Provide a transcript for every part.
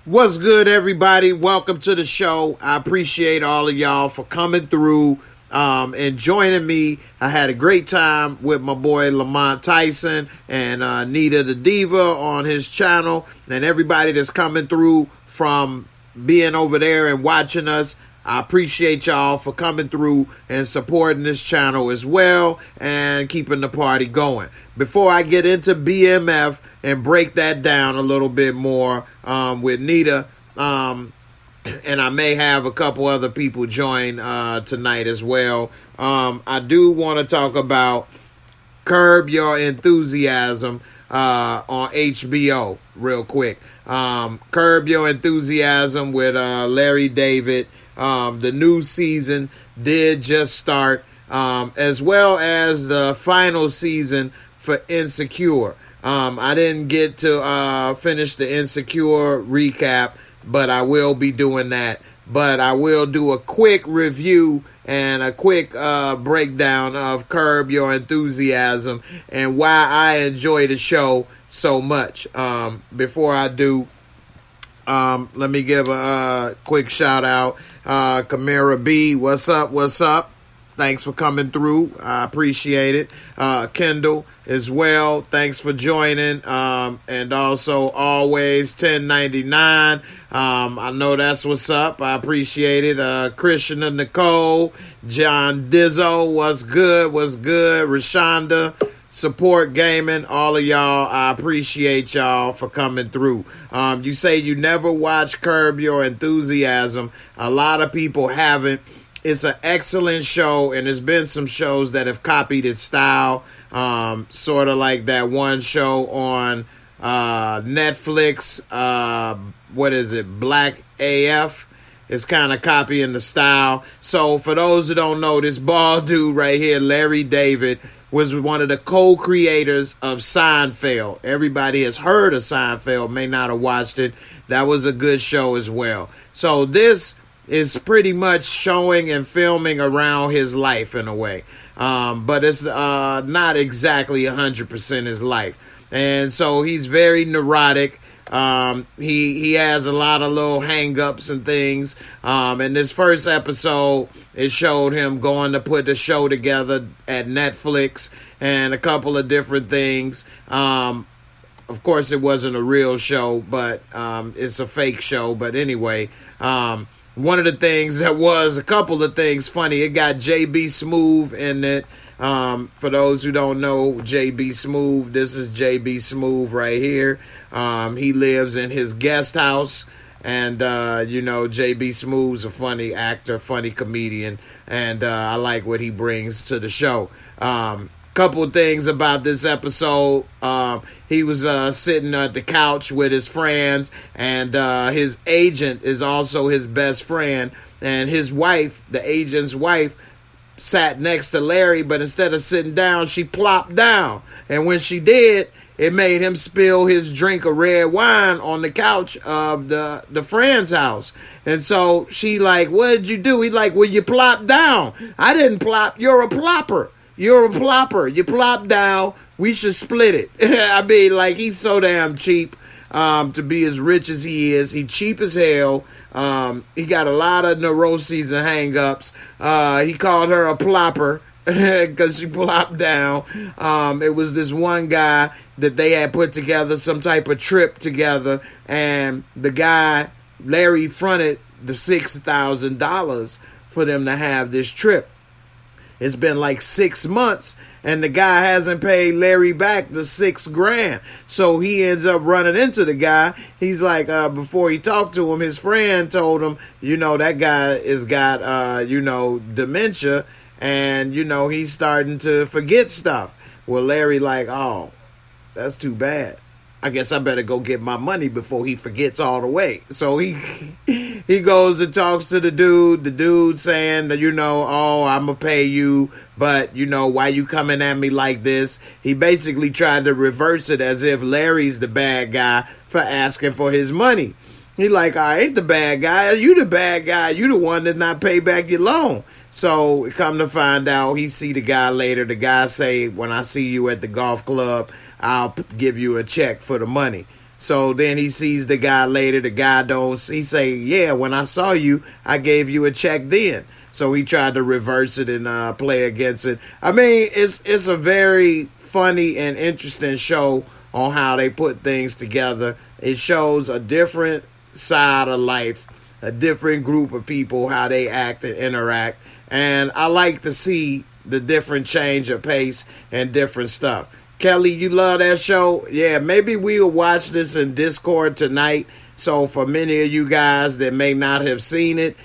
What's good, everybody? Welcome to the show. I appreciate all of y'all for coming through and joining me. I had a great time with my boy Lamont Tyson and Nita The Diva on his channel, and everybody that's coming through from being over there and watching us. I appreciate y'all for coming through and supporting this channel as well and keeping the party going. Before I get into B.M.F and break that down a little bit more with Nita, and I may have a couple other people join tonight as well, I do want to talk about Curb Your Enthusiasm on HBO real quick. Curb Your Enthusiasm with Larry David. The new season did just start, as well as the final season for Insecure. I didn't get to finish the Insecure recap, but I will be doing that. But I will do a quick review and a quick breakdown of Curb Your Enthusiasm and why I enjoy the show so much. Before I do, let me give a quick shout out. Kamara B, what's up? What's up? Thanks for coming through. I appreciate it. Kendall as well. Thanks for joining. And also always 1099. I know that's what's up. I appreciate it. Christian and Nicole, John Dizzo, what's good? What's good? Rashonda, Support Gaming, all of y'all, I appreciate y'all for coming through. You say you never watch Curb Your Enthusiasm. A lot of people haven't. It's an excellent show, and there's been some shows that have copied its style, sort of like that one show on Netflix. What is it? Black AF. It's kind of copying the style. So for those who don't know, this bald dude right here, Larry David, was one of the co-creators of Seinfeld. Everybody has heard of Seinfeld, may not have watched it. That was a good show as well. So this is pretty much showing and filming around his life in a way. But it's not exactly 100% his life. And so he's very neurotic. He has a lot of little hang-ups and things. And this first episode, it showed him going to put the show together at Netflix and a couple of different things. Of course, it wasn't a real show, but it's a fake show. But anyway, one of the things that was a couple of things funny, it got JB Smoove in it. For those who don't know, JB Smoove, this is JB Smoove right here. He lives in his guest house, and you know, JB Smoove's a funny actor, funny comedian, and I like what he brings to the show. Couple of things about this episode. He was sitting at the couch with his friends, and his agent is also his best friend, and his wife, the agent's wife, sat next to Larry, but instead of sitting down, she plopped down. And when she did, it made him spill his drink of red wine on the couch of the friend's house. And so she like, what did you do? He like, well, you plopped down. I didn't plop. You're a plopper. You're a plopper. You plopped down. We should split it. I mean, like, he's so damn cheap to be as rich as he is. He cheap as hell. He got a lot of neuroses and hang-ups. He called her a plopper because she plopped down. It was this one guy that they had put together some type of trip together, and the guy, Larry, fronted the $6,000 for them to have this trip. It's been like 6 months, and the guy hasn't paid Larry back the $6,000. So he ends up running into the guy. He's like, before he talked to him, his friend told him, you know, that guy has got, you know, dementia, and, you know, he's starting to forget stuff. Well, Larry like, oh, that's too bad. I guess I better go get my money before he forgets all the way. So he goes and talks to the dude saying that, you know, oh, I'm going to pay you, but, you know, why you coming at me like this? He basically tried to reverse it as if Larry's the bad guy for asking for his money. He like, I ain't the bad guy. You the bad guy. You the one that not pay back your loan. So come to find out, he see the guy later. The guy say, when I see you at the golf club, I'll give you a check for the money. So then he sees the guy later. The guy don't. He say, yeah, when I saw you, I gave you a check then. So he tried to reverse it and play against it. I mean, it's a very funny and interesting show on how they put things together. It shows a different side of life, a different group of people, how they act and interact. And I like to see the different change of pace and different stuff. Kelly, you love that show? Yeah, maybe we'll watch this in Discord tonight. So for many of you guys that may not have seen it,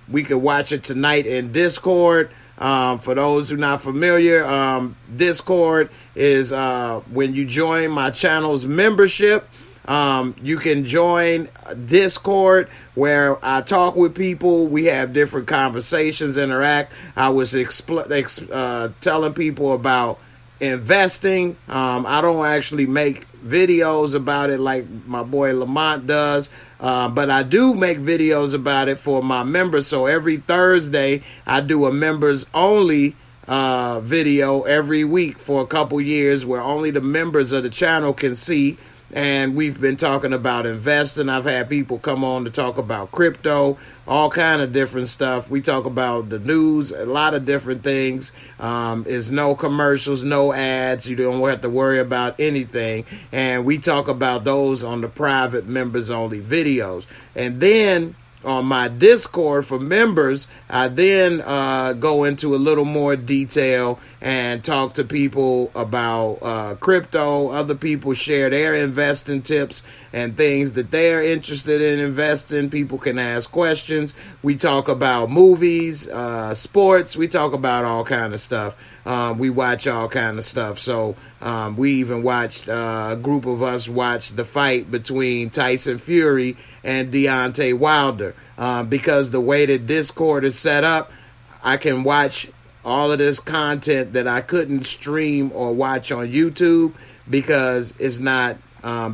we could watch it tonight in Discord. For those who are not familiar, Discord is when you join my channel's membership. You can join Discord where I talk with people. We have different conversations, interact. I was telling people about investing. I don't actually make videos about it like my boy Lamont does, but I do make videos about it for my members. So every Thursday I do a members only video every week for a couple years where only the members of the channel can see. And we've been talking about investing. I've had people come on to talk about crypto, all kind of different stuff. We talk about the news, a lot of different things. It's no commercials, no ads. You don't have to worry about anything. And we talk about those on the private members only videos. And then on my Discord for members, I then go into a little more detail and talk to people about crypto. Other people share their investing tips and things that they're interested in investing. People can ask questions. We talk about movies, sports. We talk about all kind of stuff. We watch all kind of stuff. So we even watched, a group of us watched the fight between Tyson Fury and Deontay Wilder. Because the way that Discord is set up, I can watch all of this content that I couldn't stream or watch on YouTube because it's not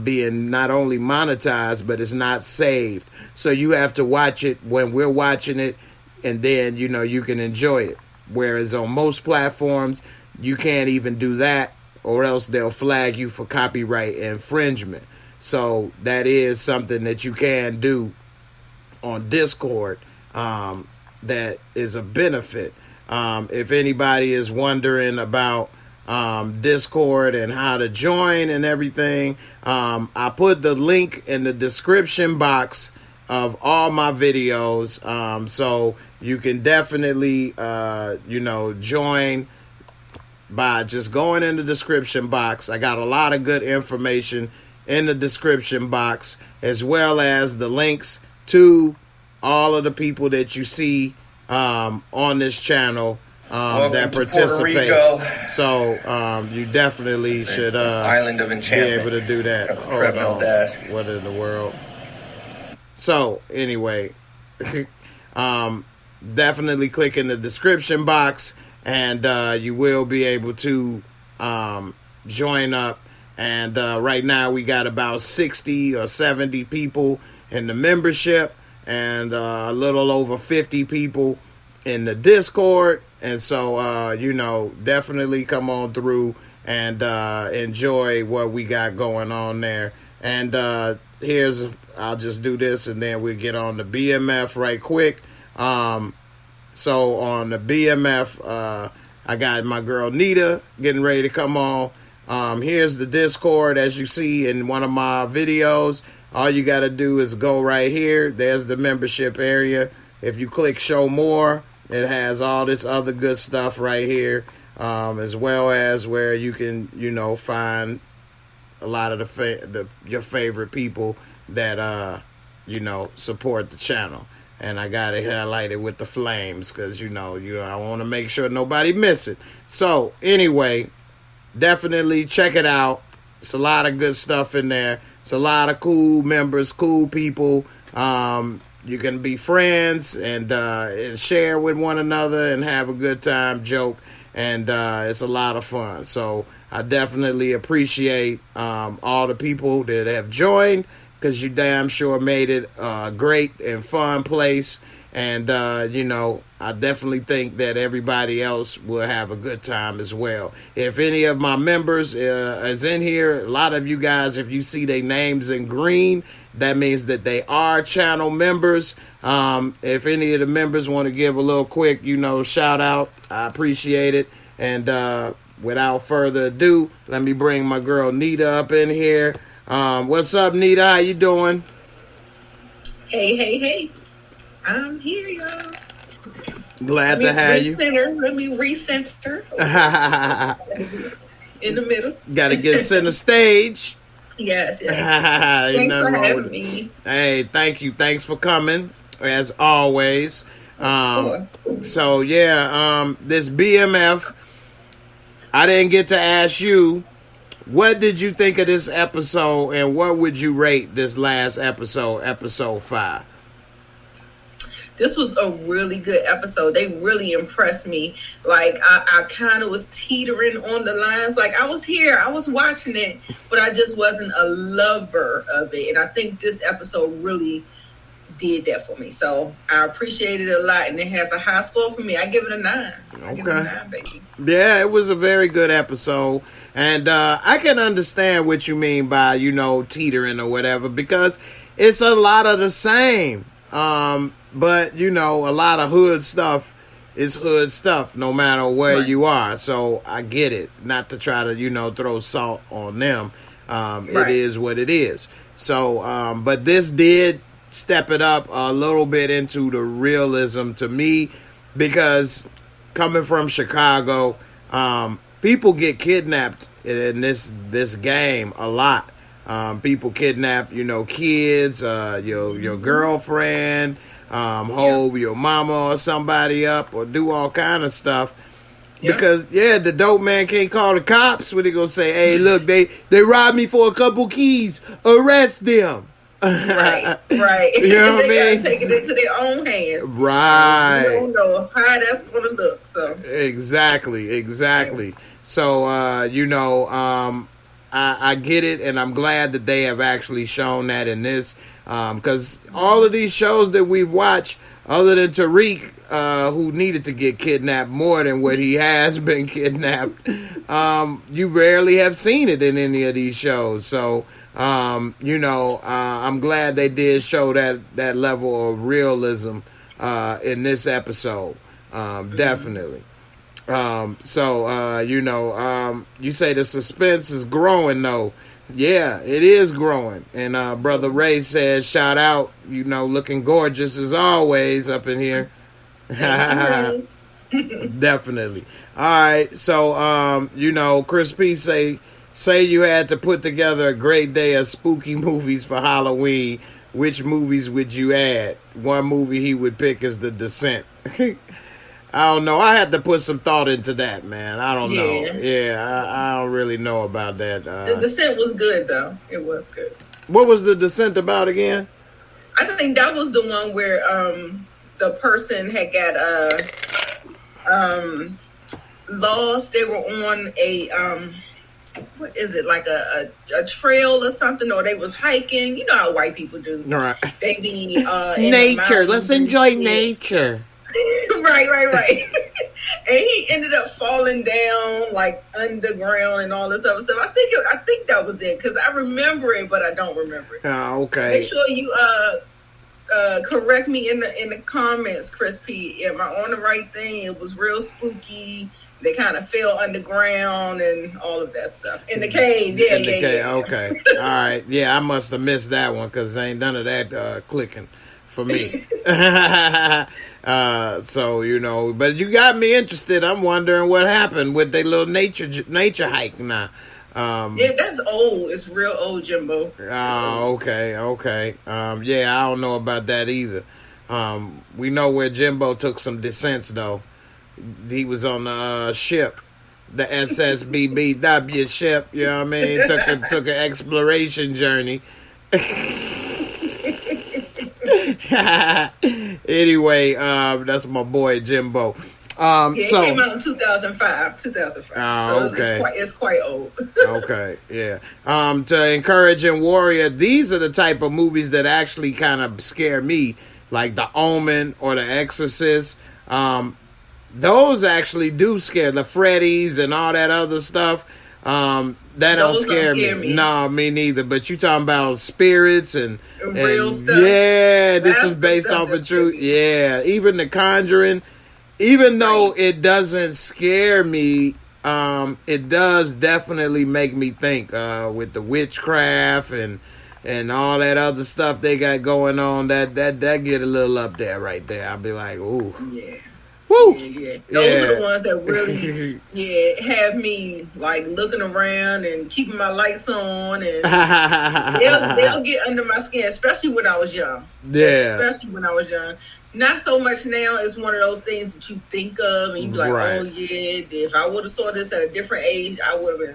being not only monetized, but it's not saved. So you have to watch it when we're watching it, and then, you know, you can enjoy it. Whereas on most platforms, you can't even do that, or else they'll flag you for copyright infringement. So that is something that you can do on Discord that is a benefit. If anybody is wondering about Discord and how to join and everything, I put the link in the description box of all my videos, so you can definitely join by just going in the description box. I got a lot of good information in the description box, as well as the links to all of the people that you see on this channel that participate. So you definitely should Island of Enchantment. be able to do that. Treadmill desk. What in the world? So anyway, definitely click in the description box, and you will be able to join up. And right now we got about 60 or 70 people in the membership, and a little over 50 people in the Discord. And so, definitely come on through and enjoy what we got going on there. And I'll just do this, and then we'll get on the B.M.F. right quick. So on the B.M.F., I got my girl Nita getting ready to come on. Here's the Discord, as you see in one of my videos. All you got to do is go right here. There's the membership area. If you click show more, it has all this other good stuff right here, as well as where you can, find a lot of your favorite people that, support the channel. And I got it highlighted with the flames because, I want to make sure nobody miss it. So anyway, definitely check it out. It's a lot of good stuff in there. It's a lot of cool members, cool people. You can be friends and share with one another and have a good time, joke. And it's a lot of fun. So I definitely appreciate all the people that have joined. because you damn sure made it a great and fun place. And, you know, I definitely think that everybody else will have a good time as well. If any of my members is in here, a lot of you guys, if you see their names in green, that means that they are channel members. If any of the members want to give a little quick, you know, shout out, I appreciate it. And without further ado, let me bring my girl Nita up in here. What's up, Nita? How you doing? Hey. I'm here, y'all. Glad to have you. Let me recenter. In the middle. Got to get center stage. Yes. Thanks for having me. Hey, thank you. Thanks for coming, as always. Of course. So, yeah, this B.M.F, I didn't get to ask you, what did you think of this episode, and what would you rate this last episode, episode 5? This was a really good episode. They really impressed me. Like, I kind of was teetering on the lines. Like, I was here, I was watching it, but I just wasn't a lover of it. And I think this episode really did that for me. So I appreciate it a lot. And it has a high score for me. I give it a 9. I give it a 9, baby. Yeah, it was a very good episode. And I can understand what you mean by, you know, teetering or whatever, because it's a lot of the same. But, you know, a lot of hood stuff is hood stuff no matter where you are. So I get it. Not to try to, you know, throw salt on them. It is what it is. So, but this did step it up a little bit into the realism to me, because coming from Chicago, people get kidnapped in this game a lot. People kidnap, you know, kids, your girlfriend, hold your mama or somebody up, or do all kind of stuff. Because the dope man can't call the cops. What they gonna say? Hey, look, they robbed me for a couple keys. Arrest them. Right. You know what I mean? Gotta take it into their own hands. Right. You don't know how that's gonna look. So exactly. So you know, I get it, and I'm glad that they have actually shown that in this. Because all of these shows that we've watched, other than Tariq, who needed to get kidnapped more than what he has been kidnapped, you rarely have seen it in any of these shows. So, you know, I'm glad they did show that level of realism in this episode. Definitely. So, you know, you say the suspense is growing, though. Yeah, it is growing. And Brother Ray says, shout out, you know, looking gorgeous as always up in here. Definitely. All right. So, you know, Chris P say you had to put together a great day of spooky movies for Halloween. Which movies would you add? One movie he would pick is The Descent. I don't know. I had to put some thought into that, man. I don't know. Yeah, I don't really know about that. The Descent was good, though. It was good. What was The Descent about again? I think that was the one where the person had got lost. They were on a what is it, like a trail or something, or they was hiking. You know how white people do. All right. They be nature. Let's enjoy nature. Right. And he ended up falling down like underground and all this other stuff. I think that was it, because I remember it, but I don't remember it. Oh, okay. Make sure you correct me in the comments, Chris P. Am I on the right thing? It was real spooky. They kind of fell underground and all of that stuff. In the cave, yeah. Okay. All right. Yeah, I must have missed that one, because ain't none of that clicking for me. So, you know, but you got me interested. I'm wondering what happened with their little nature hike now. Yeah, that's old. It's real old, Jimbo. Oh, okay. Yeah, I don't know about that either. We know where Jimbo took some descents, though. He was on the ship, the SSBBW ship, you know what I mean? Took an exploration journey. Anyway, that's my boy Jimbo. It so came out in 2005. So okay. it's quite old. Okay, yeah. To encourage and warrior, these are the type of movies that actually kind of scare me, like The Omen or The Exorcist. Those actually do scare the Freddy's and all that other stuff. That don't scare me. No, me neither. But you talking about spirits and real stuff. Yeah, this is based off of truth. Yeah, even The Conjuring. Even though it doesn't scare me, it does definitely make me think with the witchcraft and all that other stuff they got going on. That get a little up there right there. I'll be like, ooh. Yeah. Woo. Yeah. Those are the ones that really have me like looking around and keeping my lights on, and they'll get under my skin, especially when I was young. Yeah. Especially when I was young. Not so much now. It's one of those things that you think of and you be like, oh yeah, if I would have saw this at a different age, I would have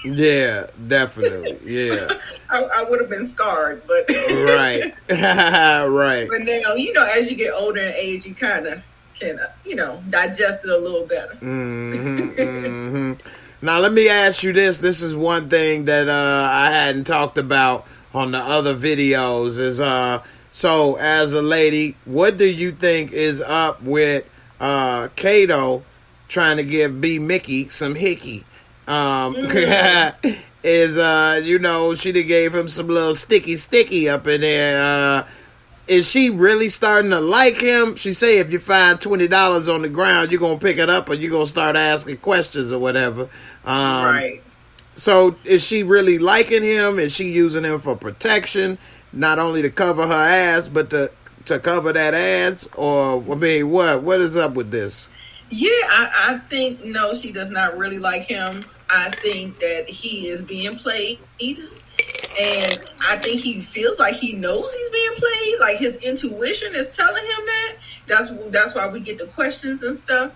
been. Yeah, definitely. Yeah. I would have been scarred, but right. Right. But now, as you get older in age, you kind of can, digest it a little better. Now, let me ask you this. This is one thing that I hadn't talked about on the other videos is, so as a lady, what do you think is up with Kato trying to give B. Mickey some hickey? Is, she done gave him some little sticky up in there. Is she really starting to like him? She say if you find $20 on the ground, you're going to pick it up or you're going to start asking questions or whatever. Right. So is she really liking him? Is she using him for protection? Not only to cover her ass, but to cover that ass? Or, I mean, what is up with this? Yeah, I think, no, she does not really like him. I think that he is being played. And I think he feels like he knows he's being played. Like his intuition is telling him that. That's why we get the questions and stuff.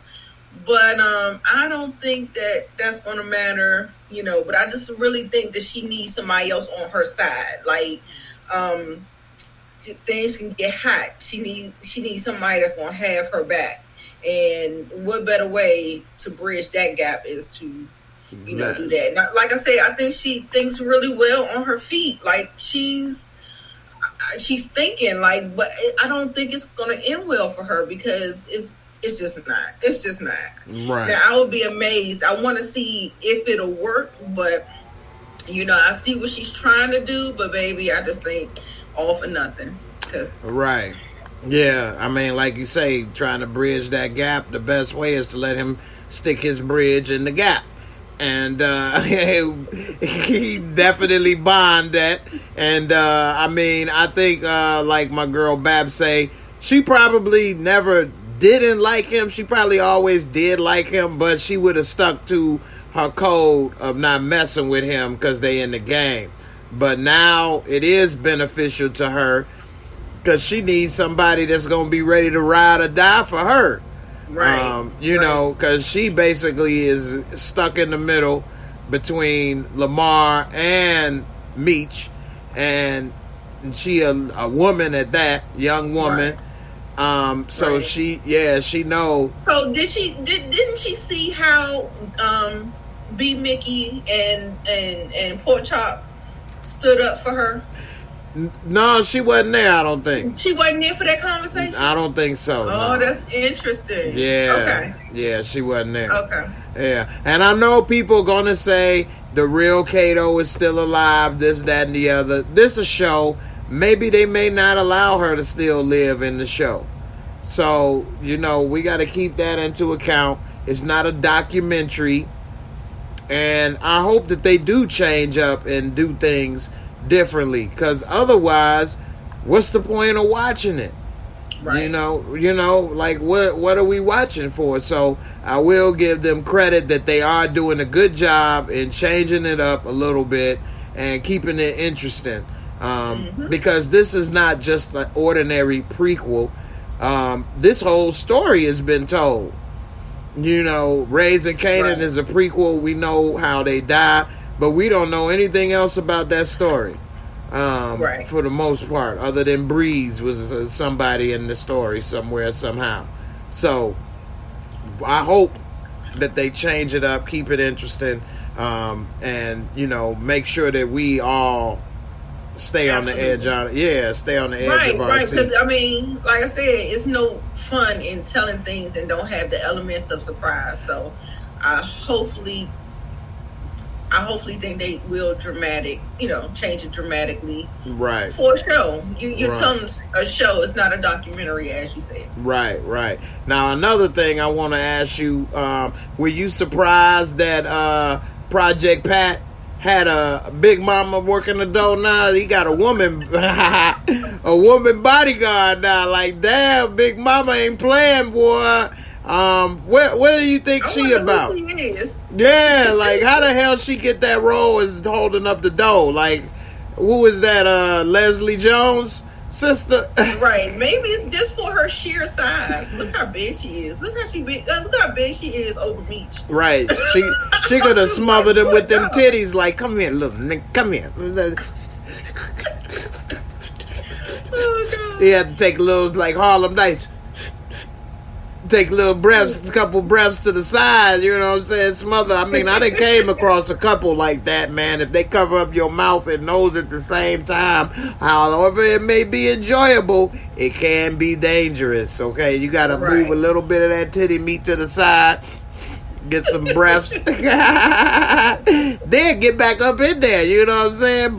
But I don't think that that's going to matter, But I just really think that she needs somebody else on her side. Like things can get hot. She needs somebody that's going to have her back. And what better way to bridge that gap is to do that. Now, like I say, I think she thinks really well on her feet. Like she's thinking like, but I don't think it's going to end well for her because it's just not. It's just not. Right. Now I would be amazed. I want to see if it'll work, but I see what she's trying to do, but baby, I just think all for nothing. Right. Yeah, I mean, like you say, trying to bridge that gap, the best way is to let him stick his bridge in the gap. And he definitely bond that. And I mean, I think like my girl Bab say, she probably never didn't like him. She probably always did like him, but she would have stuck to her code of not messing with him because they in the game. But now it is beneficial to her because she needs somebody that's going to be ready to ride or die for her. Right. Because she basically is stuck in the middle between Lamar and Meech, and she a woman at that, young woman. Right. So right. she know. So didn't she see how B. Mickey and Pork Chop stood up for her? No, she wasn't there, I don't think. She wasn't there for that conversation? I don't think so. Oh, no. That's interesting. Yeah. Okay. Yeah, she wasn't there. Okay. Yeah. And I know people are going to say the real Kato is still alive, this, that, and the other. This is a show. Maybe they may not allow her to still live in the show. So, we got to keep that into account. It's not a documentary. And I hope that they do change up and do things differently, because otherwise, what's the point of watching it? Right. Like what are we watching for? So I will give them credit that they are doing a good job in changing it up a little bit and keeping it interesting. Because this is not just an ordinary prequel. This whole story has been told. Raising Kanan is a prequel. We know how they die, but we don't know anything else about that story. For the most part, other than Breeze was somebody in the story somewhere, somehow. So, I hope that they change it up, keep it interesting, and make sure that we all stay Absolutely. on the edge on it. Yeah, stay on the edge of our seat. Because like I said, it's no fun in telling things and don't have the elements of surprise. So I hopefully think they will change it dramatically. Right. For a show. You're telling a show, it's not a documentary, as you said. Right. Now, another thing I want to ask you, were you surprised that Project Pat had a Big Mama working the door now? He got a woman bodyguard now. Like, damn, Big Mama ain't playing, boy. What do you think she about? Who she is. Yeah, like how the hell she get that role as holding up the door? Like, who is that? Leslie Jones' sister? Right. Maybe it's just for her sheer size. Look how big she is. Look how big she is over Meech. Right. She could have smothered him with them titties. Like, come here, little nigga, come here. Oh, God. He had to take little like Harlem Nights. Take little breaths, a couple breaths to the side, you know what I'm saying? Smother. I done came across a couple like that, man. If they cover up your mouth and nose at the same time, however it may be enjoyable, it can be dangerous, okay? You got to move a little bit of that titty meat to the side, get some breaths, then get back up in there, you know what I'm saying?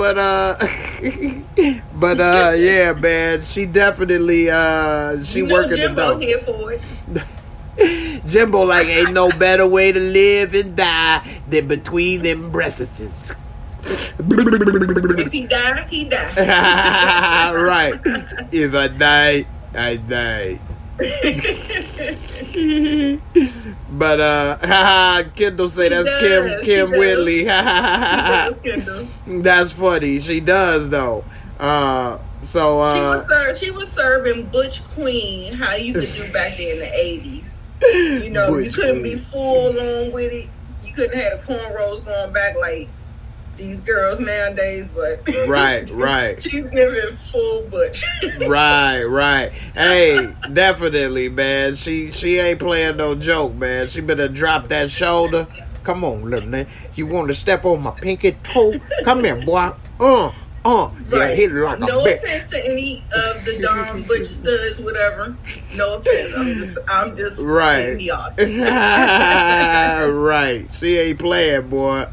But yeah, man, she definitely, she working the dough. Here for it. Jimbo like, ain't no better way to live and die than between them breasts. If he die, he die. Right. If I die, I die. But Kendall say that's Kim Whitley. That's funny. She does though. She was serving Butch Queen how you could do back there in the 80s. You couldn't be full on with it. You couldn't have the cornrows going back like these girls nowadays, but right. She's giving full Butch. Right. Hey, definitely, man. She ain't playing no joke, man. She better drop that shoulder. Come on, little man. You want to step on my pinky toe? Come here, boy. Yeah, hit it like no a bitch. offense to any of the Don Butch studs, whatever. No offense. I'm just right. the audience. Right. She ain't playing, boy.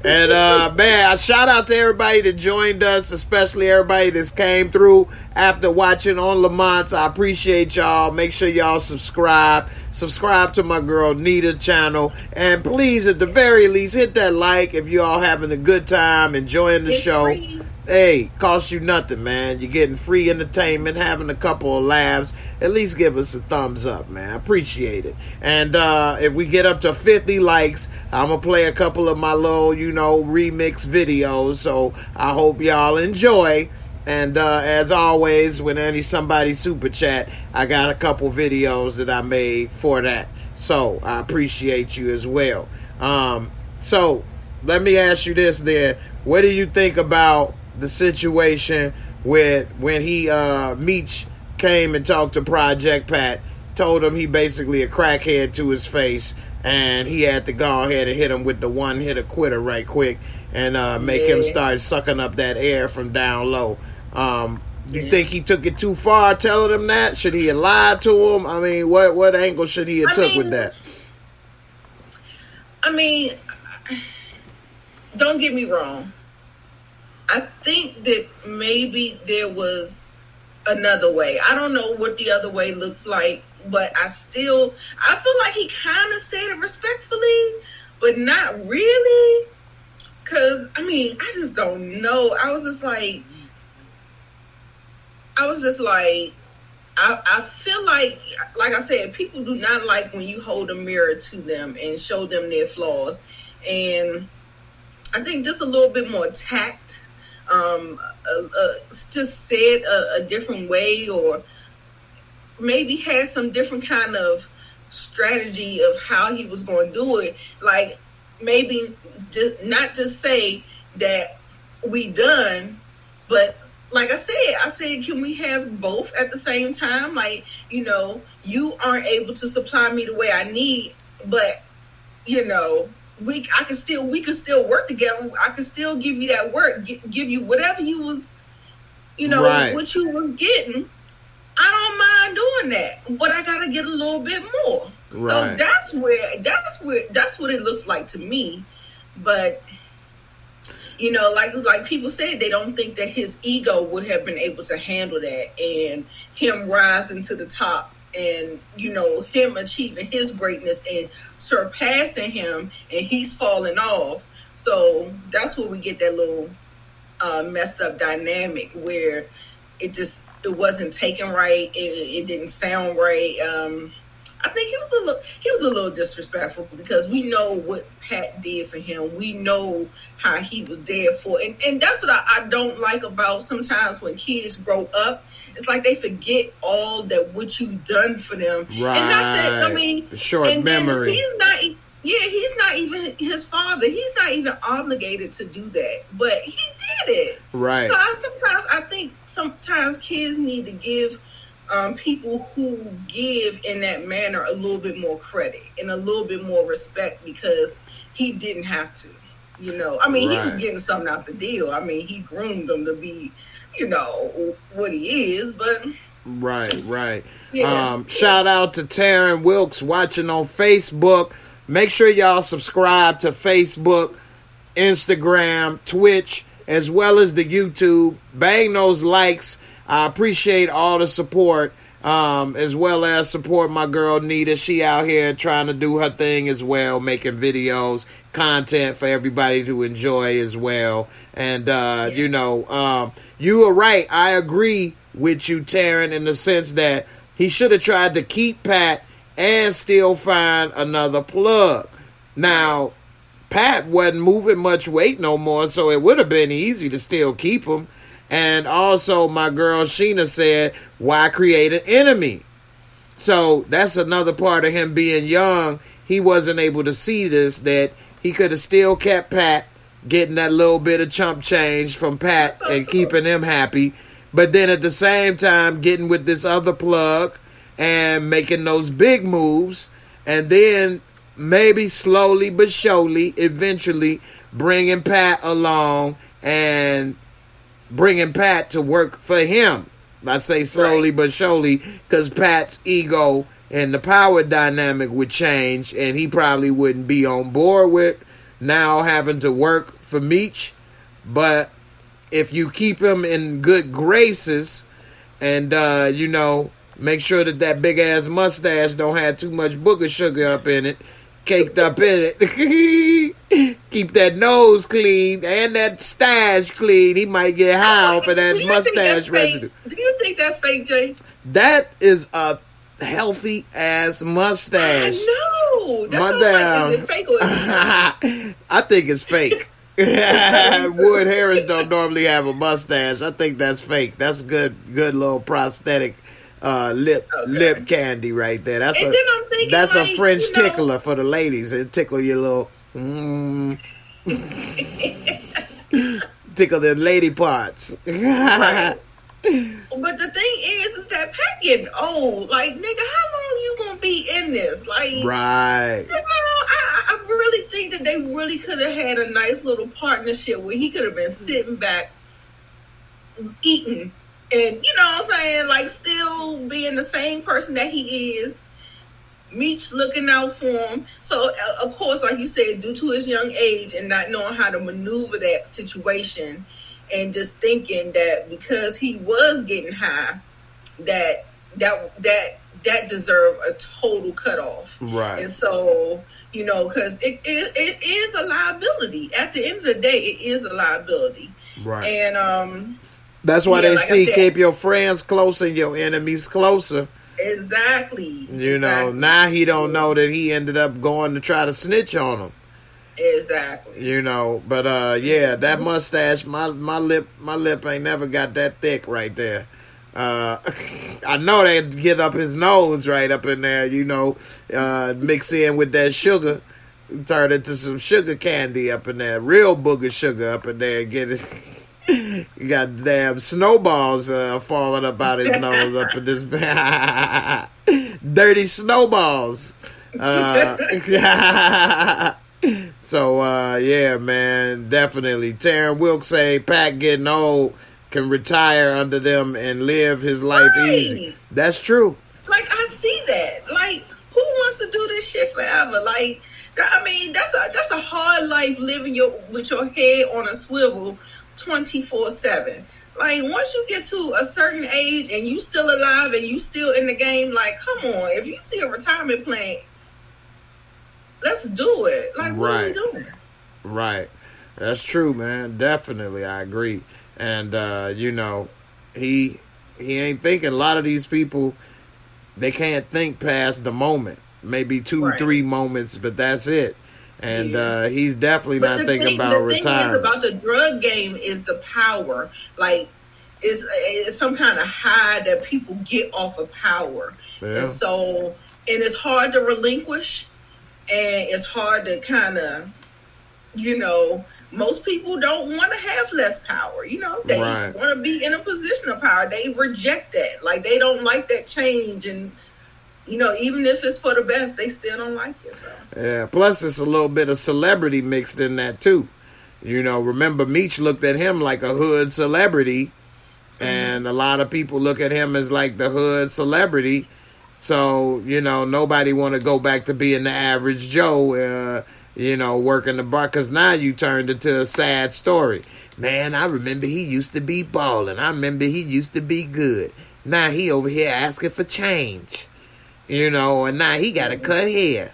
And man, shout out to everybody that joined us, especially everybody that's came through after watching on Lamont. I appreciate y'all. Make sure y'all subscribe to my girl Nita channel, and please, at the very least, hit that like if you all having a good time, enjoying the show. Free. Hey, cost you nothing, man. You're getting free entertainment, having a couple of laughs. At least give us a thumbs up, man. I appreciate it. And if we get up to 50 likes, I'm going to play a couple of my little, remix videos. So I hope y'all enjoy. And as always, when somebody super chat, I got a couple videos that I made for that. So I appreciate you as well. So let me ask you this there. What do you think about the situation with when Meech came and talked to Project Pat, told him he basically a crackhead to his face, and he had to go ahead and hit him with the one hitter quitter right quick and make him start sucking up that air from down low. You think he took it too far telling him that? Should he have lied to him? What angle should he have took with that? Don't get me wrong. I think that maybe there was another way. I don't know what the other way looks like, but I feel like he kind of said it respectfully, but not really. Because, I just don't know. I feel like I said, people do not like when you hold a mirror to them and show them their flaws. And I think just a little bit more tact, just said a different way, or maybe had some different kind of strategy of how he was going to do it. Like, maybe not just say that we done, but like I said, can we have both at the same time? Like, you know, you aren't able to supply me the way I need, but you know, we could still work together. I could still give you that work, give you whatever you was, you know, what you was getting. I don't mind doing that, but I gotta get a little bit more. So that's what it looks like to me. But you know, like people said, they don't think that his ego would have been able to handle that, and him rising to the top, and you know, him achieving his greatness and surpassing him, and he's falling off. So that's where we get that little messed up dynamic where it wasn't taken right. It didn't sound right. I think he was a little disrespectful, because we know what Pat did for him. We know how he was there for, and that's what I don't like about sometimes when kids grow up. It's like they forget all that what you've done for them, right? And not that, I mean, short memory. He's not even his father. He's not even obligated to do that, but he did it. Right. So I think sometimes kids need to give people who give in that manner a little bit more credit and a little bit more respect, because he didn't have to. You know, I mean, he was getting something out the deal. I mean, he groomed him to be, you know, what he is, but... Right. Yeah. Shout out to Taryn Wilkes watching on Facebook. Make sure y'all subscribe to Facebook, Instagram, Twitch, as well as the YouTube. Bang those likes. I appreciate all the support, as well as support my girl Nita. She out here trying to do her thing as well, making videos, content for everybody to enjoy as well. And, you know, you are right. I agree with you, Taryn, in the sense that he should have tried to keep Pat and still find another plug. Now, Pat wasn't moving much weight no more, so it would have been easy to still keep him. And also, my girl Sheena said, why create an enemy? So that's another part of him being young. He wasn't able to see this, that he could have still kept Pat, getting that little bit of chump change from Pat and keeping him happy. But then at the same time, getting with this other plug and making those big moves, and then maybe slowly but surely, eventually bringing Pat along and bringing Pat to work for him. I say slowly but surely, because Pat's ego and the power dynamic would change, and he probably wouldn't be on board with now having to work for Meech. But if you keep him in good graces and, you know, make sure that big ass mustache don't have too much booger sugar up in it, caked up in it. Keep that nose clean and that stash clean. He might get high off of that mustache residue. Do you think that's fake, Jay? That is a healthy ass mustache. I know. That's is it fake or is it fake? I think it's fake. Wood Harris don't normally have a mustache. I think that's fake. That's good little prosthetic lip candy right there. That's a French tickler for the ladies. It tickle your little tickle the lady parts. Right. But the thing is that Pat getting old. Like, nigga, how long you gonna be in this? Like, right. You know, I really think that they really could have had a nice little partnership where he could have been sitting back, eating, and you know what I'm saying, like still being the same person that he is. Meech looking out for him. So, of course, like you said, due to his young age and not knowing how to maneuver that situation, and just thinking that because he was getting high, that deserved a total cutoff. Right. And so, you know, because it is a liability. At the end of the day, it is a liability. Right. And that's why they say keep your friends close and your enemies closer. Exactly. You know, now he don't know that he ended up going to try to snitch on him. Exactly. You know, but yeah, that mustache, my lip ain't never got that thick right there. I know they get up his nose right up in there, you know, mix in with that sugar, turn into some sugar candy up in there, real booger sugar up in there, get it You got damn snowballs falling up out his nose up in this dirty snowballs. So yeah, man, definitely. Taryn Wilkes say Pat getting old can retire under them and live his life easy. That's true. Like, I see that. Like, who wants to do this shit forever? Like, I mean, that's a hard life living with your head on a swivel 24/7. Like, once you get to a certain age and you still alive and you still in the game, like, come on. If you see a retirement plan, let's do it. Like, what are we doing? Right. That's true, man. Definitely, I agree. And you know, he ain't thinking. A lot of these people, they can't think past the moment. Maybe 2-3 moments, but that's it. And he's definitely not thinking about retiring. The thing about the drug game is the power. Like, it's some kind of high that people get off of power. Yeah. And so, and it's hard to relinquish, and it's hard to kind of, you know, most people don't want to have less power. You know, they want to be in a position of power. They reject that. Like, they don't like that change, and you know, even if it's for the best, they still don't like it. So. Yeah. Plus, it's a little bit of celebrity mixed in that too. You know, remember Meech looked at him like a hood celebrity, and a lot of people look at him as like the hood celebrity. So, you know, nobody want to go back to being the average Joe, you know, working the bar. Because now you turned into a sad story. Man, I remember he used to be balling. I remember he used to be good. Now he over here asking for change. You know, and now he got to cut hair.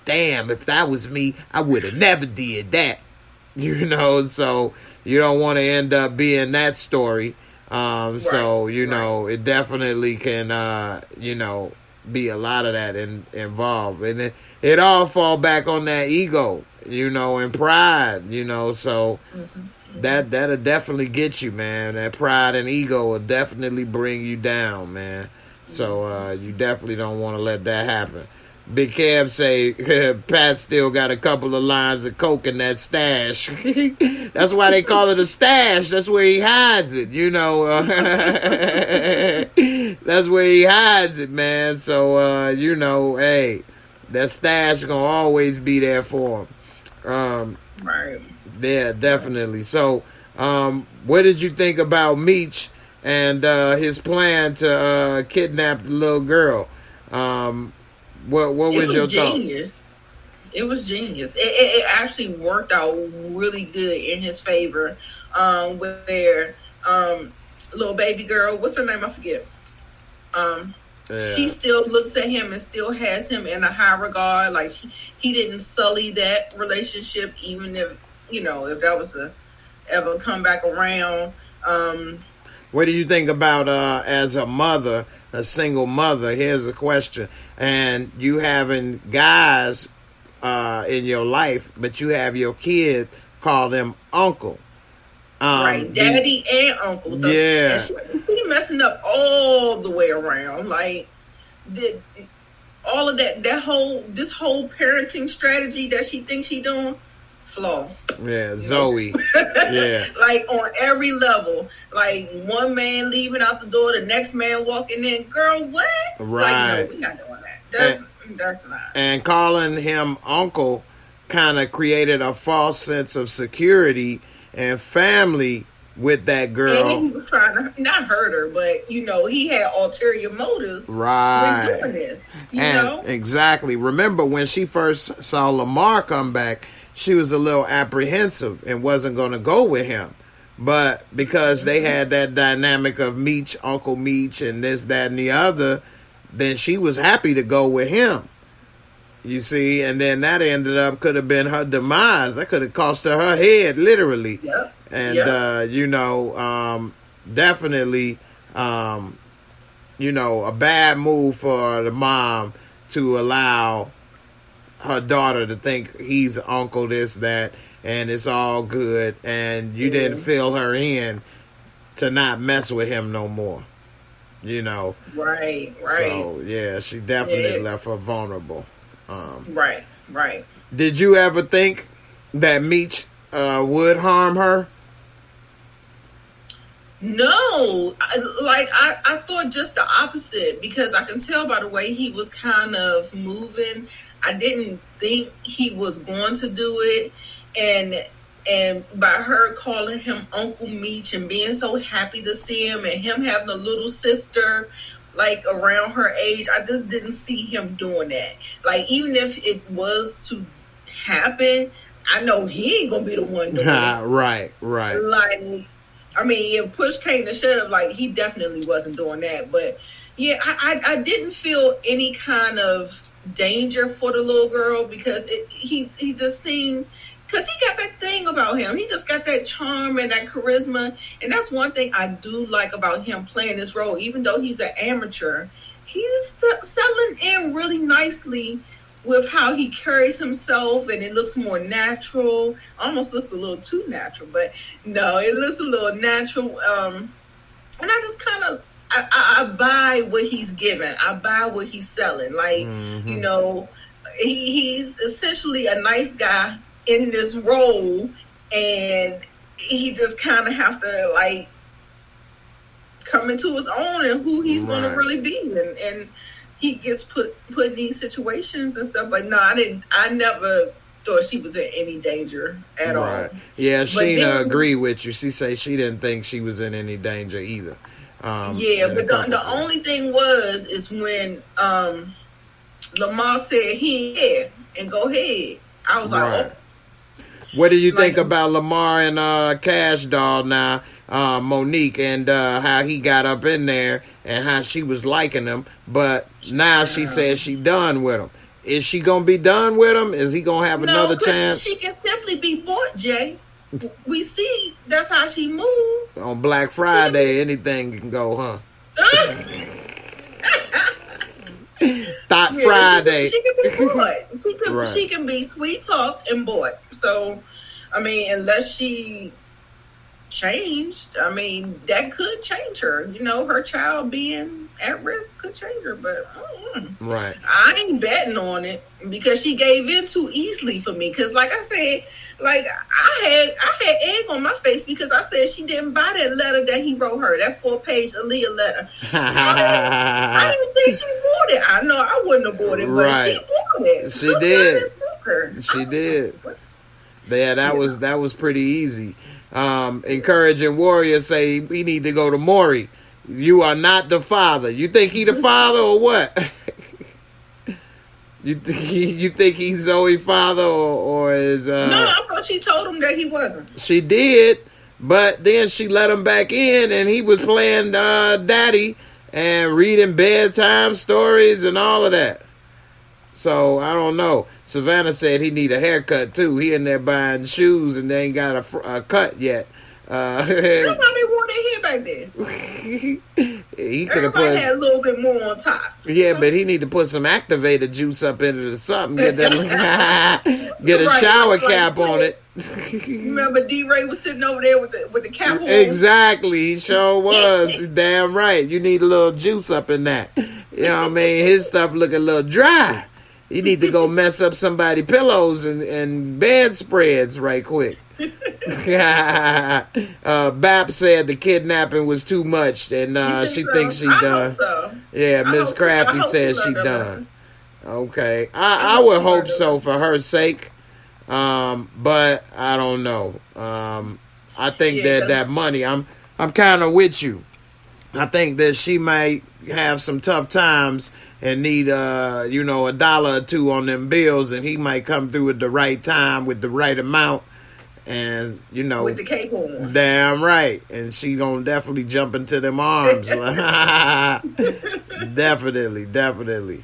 Damn, if that was me, I would have never did that. You know, so you don't want to end up being that story. So, you know, it definitely can, you know, be a lot of that involved. And it all fall back on that ego, you know, and pride, you know. So that'll definitely get you, man. That pride and ego will definitely bring you down, man. So you definitely don't want to let that happen. Big Kev say Pat still got a couple of lines of coke in that stash. That's why they call it a stash. That's where he hides it, you know. That's where he hides it, man. So you know, hey, that stash gonna always be there for him. Right. Yeah, definitely. So what did you think about Meech and his plan to kidnap the little girl? What was your thoughts? It was genius. It actually worked out really good in his favor. Where little baby girl, what's her name? I forget. She still looks at him and still has him in a high regard. Like, he didn't sully that relationship, even if, you know, if that was to ever come back around. What do you think about as a mother, a single mother? Here's a question. And you having guys in your life, but you have your kid call them uncle. Right, daddy and uncle. So, yeah. And she messing up all the way around. Like, all of this whole parenting strategy that she thinks she doing, flaw. Yeah, Zoe. Yeah. Like, on every level. Like, one man leaving out the door, the next man walking in. Girl, what? Right. Like, no, we're not doing that. That's not. And calling him uncle kind of created a false sense of security and family with that girl. And he was trying to not hurt her, but, you know, he had ulterior motives when doing this. You know? Exactly. Remember when she first saw Lamar come back, she was a little apprehensive and wasn't going to go with him. But because they had that dynamic of Meech, Uncle Meech, and this, that, and the other, then she was happy to go with him. You see, and then that ended up could have been her demise. That could have cost her head, literally. Yep. And, you know, definitely, you know, a bad move for the mom to allow her daughter to think he's uncle this, that, and it's all good. And you didn't fill her in to not mess with him no more. You know. Right. So, yeah, she definitely left her vulnerable. Right. Did you ever think that Meech would harm her? No, I thought just the opposite, because I can tell by the way he was kind of moving. I didn't think he was going to do it, and by her calling him Uncle Meech and being so happy to see him, and him having a little sister like around her age, I just didn't see him doing that. Like, even if it was to happen, I know he ain't gonna be the one doing it. Right. Like, I mean, if push came to shove, like, he definitely wasn't doing that. But yeah, I didn't feel any kind of danger for the little girl, because he just seemed, because he got that thing about him. He just got that charm and that charisma. And that's one thing I do like about him playing this role. Even though he's an amateur, he's settling in really nicely with how he carries himself, and it looks more natural. Almost looks a little too natural, but no, it looks a little natural. And I just kind of, I buy what he's giving. I buy what he's selling. Like, you know, he's essentially a nice guy in this role, and he just kind of have to, like, come into his own and who he's going to really be. And he gets put in these situations and stuff. But no, I never thought she was in any danger at all. Yeah, Sheena agree with you. She say she didn't think she was in any danger either. But the only thing is when Lamar said he had, and go ahead, I was like, oh. What do you think about Lamar and Cash Doll now, Monique, and how he got up in there and how she was liking him, but now she says she done with him. Is she gonna be done with him? Is he gonna have another chance? She can simply be bought, Jay. We see that's how she moved. On Black Friday, anything can go, huh? Thought Friday. She can be bought. She can be sweet talked and bought. So, I mean, unless she changed, I mean, that could change her. You know, her child being at risk could change her. But I ain't betting on it, because she gave in too easily for me. Because, like I said, like I had egg on my face, because I said she didn't buy that letter that he wrote her, that 4-page Aaliyah letter. I didn't think she bought it. I know I wouldn't have bought it, but she bought it. She did. She did. Yeah, that was pretty easy. Encouraging Warrior say we need to go to Maury. You are not the father. You think he the father or what? You think he's Zoe's father or is No, I thought she told him that he wasn't. She did, but then she let him back in, and he was playing daddy and reading bedtime stories and all of that. So I don't know. Savannah said he need a haircut too. He in there buying shoes and they ain't got a cut yet. That's how they wore their hair back then. He could have Everybody had a little bit more on top. Yeah, but he need to put some activated juice up into the something. Get a shower cap on it. Remember D-Ray was sitting over there with the cap on? Exactly, he sure was. Damn right. You need a little juice up in that. You know what I mean? His stuff look a little dry. You need to go mess up somebody's pillows and bedspreads right quick. Bap said the kidnapping was too much, and she thinks she done. So. Yeah, Miss Crafty said she done. Okay, I would hope so for her sake, but I don't know. I think that money. I'm kind of with you. I think that she might have some tough times and need $1 or $2 on them bills, and he might come through at the right time with the right amount. And with the cape on. Damn right. And she gonna definitely jump into them arms. Definitely.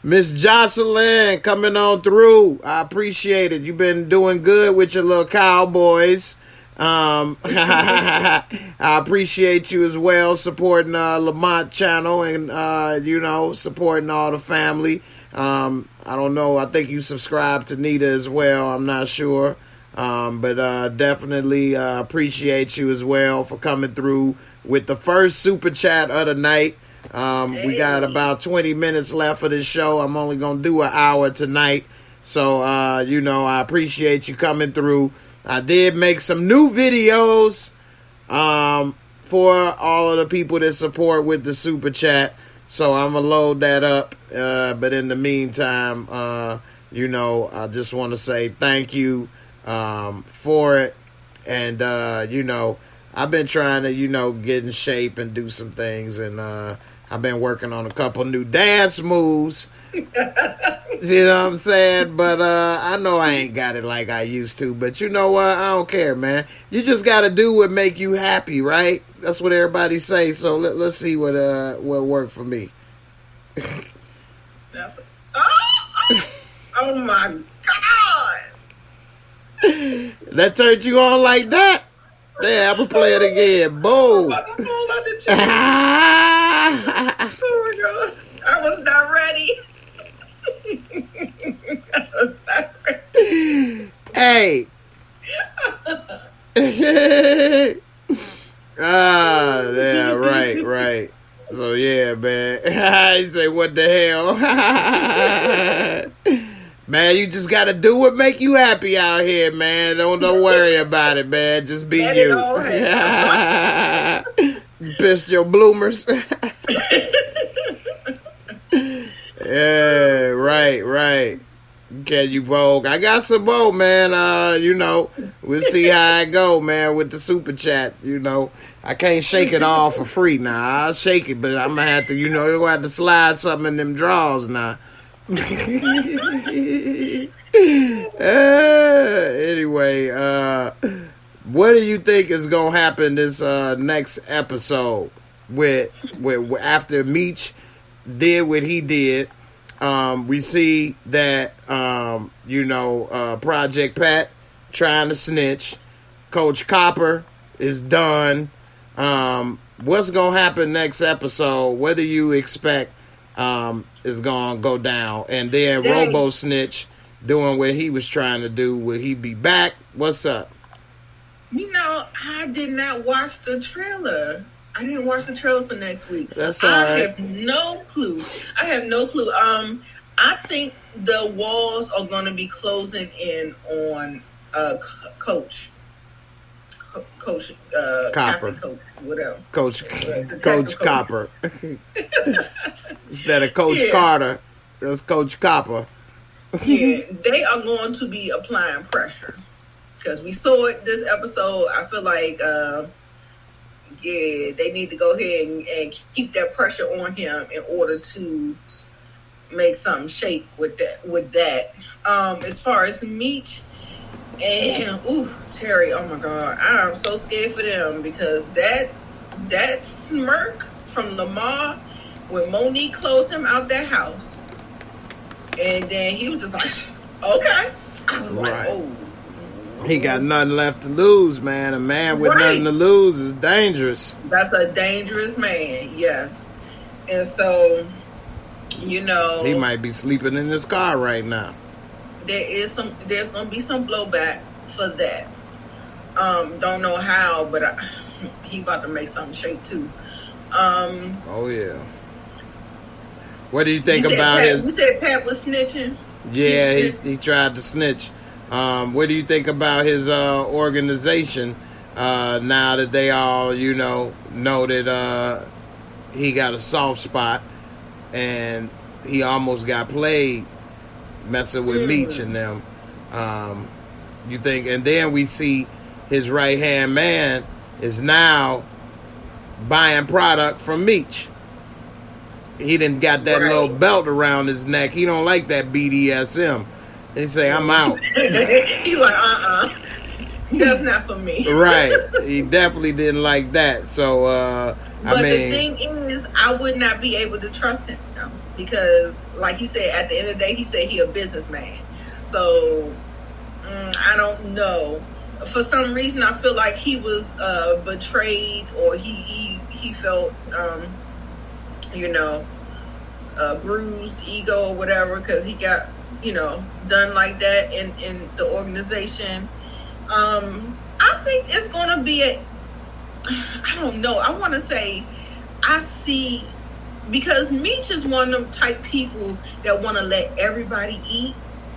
Miss Jocelyn coming on through. I appreciate it. You've been doing good with your little cowboys. I appreciate you as well, supporting Lamont Channel and supporting all the family. I don't know. I think you subscribe to Nita as well. I'm not sure. But definitely appreciate you as well for coming through with the first super chat of the night. We got about 20 minutes left of this show. I'm only gonna do an hour tonight, so I appreciate you coming through. I did make some new videos for all of the people that support with the super chat. So I'm going to load that up. But in the meantime, you know, I just want to say thank you for it. And, you know, I've been trying to, you know, get in shape and do some things. And I've been working on a couple new dance moves. You know what I'm saying? But I know I ain't got it like I used to. But you know what? I don't care, man. You just got to do what make you happy, right? That's what everybody say. So let's see what worked for me. Oh my God! That turned you on like that? Yeah, I'm gonna play it again. Boom. Oh my God! I was not ready. I was not ready. Hey. Yeah, right. So yeah, man. I say, what the hell? Man, you just gotta do what make you happy out here, man. Don't worry about it, man. Just be you. You pissed your bloomers. Yeah, right. Can you vote? I got some vote, man. You know, we'll see how I go, man, with the super chat. You know, I can't shake it all for free now. I'll shake it, but I'm gonna have to, you know, you're gonna have to slide something in them drawers now. Anyway, what do you think is gonna happen this next episode with after Meech did what he did? We see that you know, Project Pat trying to snitch. Coach Copper is done. What's gonna happen next episode? What do you expect is gonna go down? And then Robo Snitch doing what he was trying to do. Will he be back? What's up? You know, I did not watch the trailer. I didn't watch the trailer for next week. So that's all right. I have no clue. I think the walls are going to be closing in on Coach Copper, Coach, whatever. Coach Copper. Instead of Coach Carter, that's Coach Copper. Yeah, they are going to be applying pressure because we saw it this episode. I feel like, they need to go ahead and keep that pressure on him in order to make something shake with that. As far as Meech and Terry, oh my God, I'm so scared for them because that smirk from Lamar when Monique closed him out that house, and then he was just like, okay. I was like, oh. He got nothing left to lose, man. A man with nothing to lose is dangerous. That's a dangerous man, yes. And so, you know, he might be sleeping in his car right now. There's gonna be some blowback for that. Don't know how, but he about to make something shake too. Oh yeah. What do you think about his? You said Pat was snitching. Yeah, he tried to snitch. What do you think about his organization now that they all, you know that he got a soft spot and he almost got played messing with Meech and them? You think? And then we see his right-hand man is now buying product from Meech. He didn't got that little belt around his neck. He don't like that BDSM. They say, I'm out. He's like, that's not for me. Right. He definitely didn't like that. So, but the thing is, I would not be able to trust him because, like he said, at the end of the day, he said he a businessman. So, I don't know. For some reason, I feel like he was betrayed or he felt, bruised ego or whatever because he got, done like that in the organization. I think it's going to be I don't know. I want to say I see, because Meech is one of them type people that want to let everybody eat.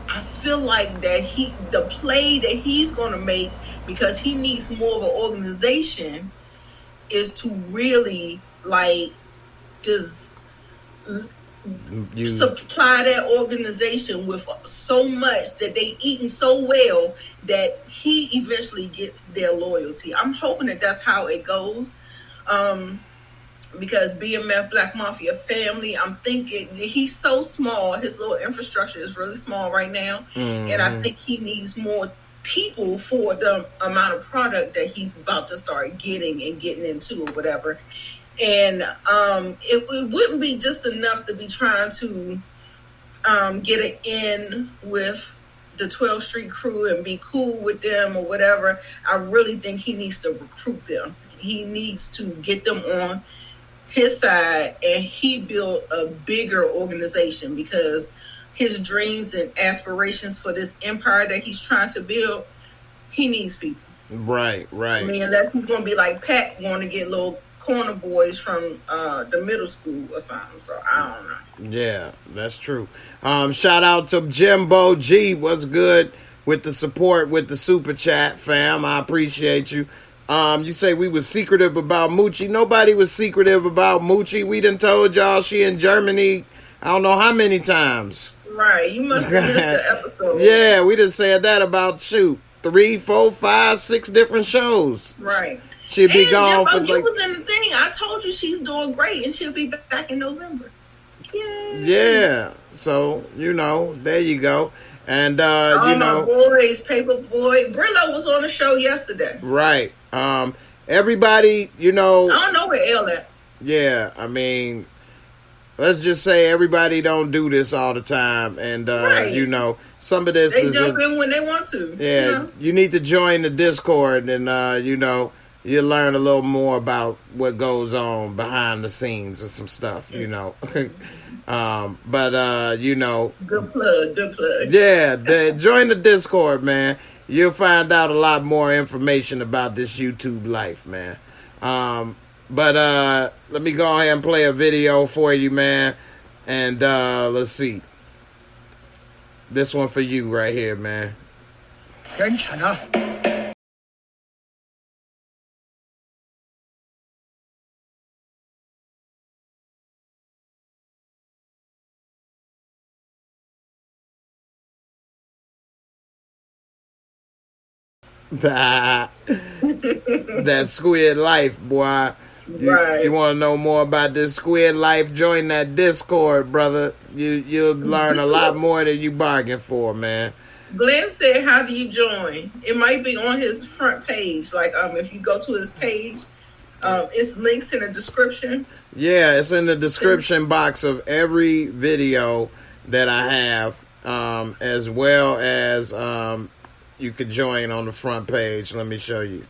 I feel like that the play that he's going to make, because he needs more of an organization, is to really like just supply that organization with so much that they eating so well that he eventually gets their loyalty. I'm hoping that that's how it goes. Because B.M.F, Black Mafia family, I'm thinking he's so small. His little infrastructure is really small right now. And I think he needs more people for the amount of product that he's about to start getting into or whatever. And it wouldn't be just enough to be trying to get it in with the 12th Street crew and be cool with them or whatever. I really think he needs to recruit them. He needs to get them on his side, and he built a bigger organization, because his dreams and aspirations for this empire that he's trying to build, he needs people. Right. I mean, unless he's going to be like Pat, going to get little corner boys from the middle school or something. So I don't know. Yeah, that's true. Shout out to Jimbo G. What's good with the support with the super chat, fam? I appreciate you. You say we was secretive about Moochie. Nobody was secretive about Moochie. We done told y'all she in Germany I don't know how many times. Right, you must have missed the episode. Yeah, we just said that about 3, 4, 5, 6 different shows. Right. She'll be gone for you was in the thing. I told you she's doing great, and she'll be back in November. Yay. Yeah. So, there you go. And my boys, Paperboy, Brillo was on the show yesterday. Right. Everybody, I don't know where Elle at. Yeah, I mean, let's just say everybody don't do this all the time, and right. Some of this they jump in when they want to. Yeah, you need to join the Discord, and you learn a little more about what goes on behind the scenes and some stuff. Good plug. Yeah, join the Discord, man. You'll find out a lot more information about this YouTube life, man. But let me go ahead and play a video for you, man. And let's see. This one for you right here, man. 괜찮아. That squid life, boy. You want to know more about this squid life? Join that Discord, brother. You'll learn a lot more than you bargained for, man. Glenn said, "How do you join?" It might be on his front page. Like, if you go to his page, it's links in the description. Yeah, it's in the description box of every video that I have, as well as you could join on the front page. Let me show you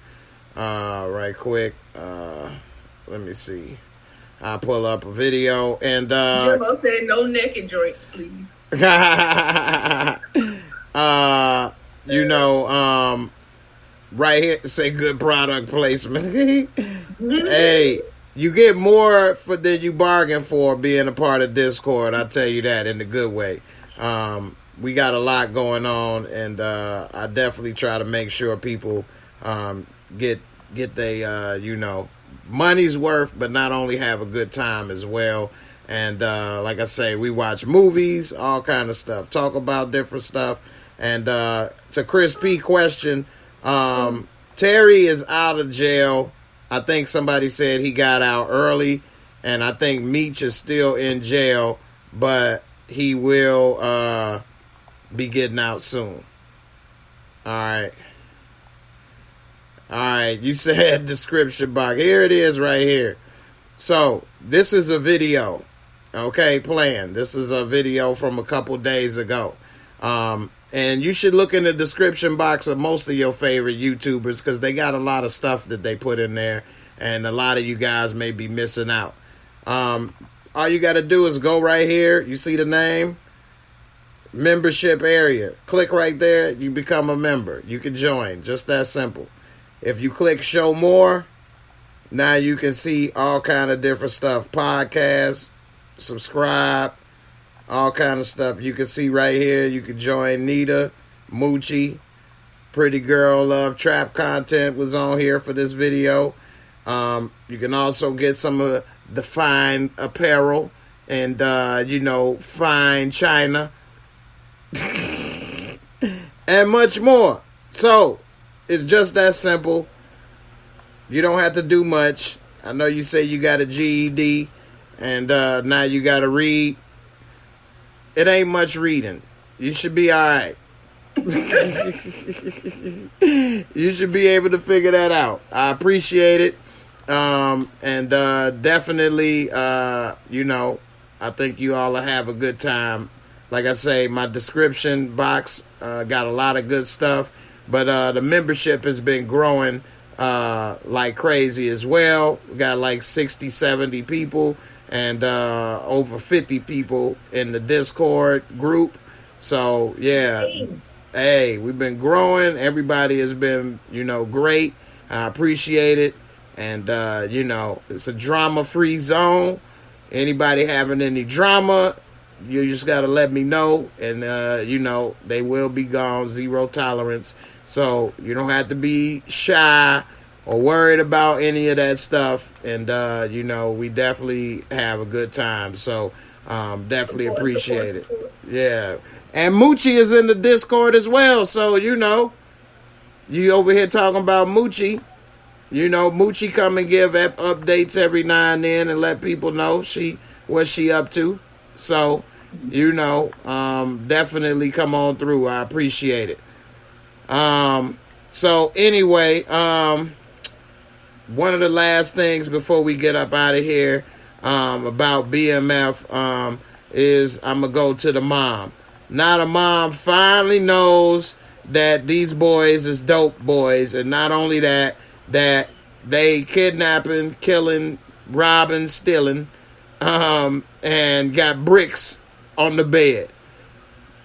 right quick. Let me see. I'll pull up a video. And Jimbo said, "No naked joints, please." Right here, say good product placement. Hey, you get more than you bargain for being a part of Discord. I tell you that in the good way. We got a lot going on, and I definitely try to make sure people get they money's worth, but not only have a good time as well. And like I say, we watch movies, all kind of stuff, talk about different stuff. And to Chris P question, Terry is out of jail. I think somebody said he got out early, and I think Meech is still in jail, but he will be getting out soon. All right, you said description box. Here it is right here. So, this is a video, okay, playing. This is a video from a couple days ago. And you should look in the description box of most of your favorite YouTubers, because they got a lot of stuff that they put in there, and a lot of you guys may be missing out. All you got to do is go right here. You see the name? Membership area. Click right there. You become a member. You can join. Just that simple. If you click show more, now you can see all kind of different stuff. Podcasts, subscribe, all kind of stuff. You can see right here. You can join Nita, Moochie, Pretty Girl Love Trap content was on here for this video. You can also get some of the fine apparel and, fine china and much more. So it's just that simple. You don't have to do much. I know you say you got a GED and now you got to read. It ain't much reading. You should be all right. You should be able to figure that out. I appreciate it. And definitely, I think you all will have a good time. Like I say, my description box got a lot of good stuff. But the membership has been growing like crazy as well. We got like 60, 70 people and over 50 people in the Discord group. So, yeah. Hey, we've been growing. Everybody has been, great. I appreciate it. And, it's a drama-free zone. Anybody having any drama, you just got to let me know. And, they will be gone. Zero tolerance. So you don't have to be shy or worried about any of that stuff. And, we definitely have a good time. So definitely appreciate it. Yeah. And Moochie is in the Discord as well. So, you over here talking about Moochie. Moochie come and give updates every now and then and let people know what she up to. So, definitely come on through. I appreciate it. So anyway, one of the last things before we get up out of here, about B.M.F, is I'm going to go to the mom. Now the mom finally knows that these boys is dope boys. And not only that they kidnapping, killing, robbing, stealing, and got bricks on the bed.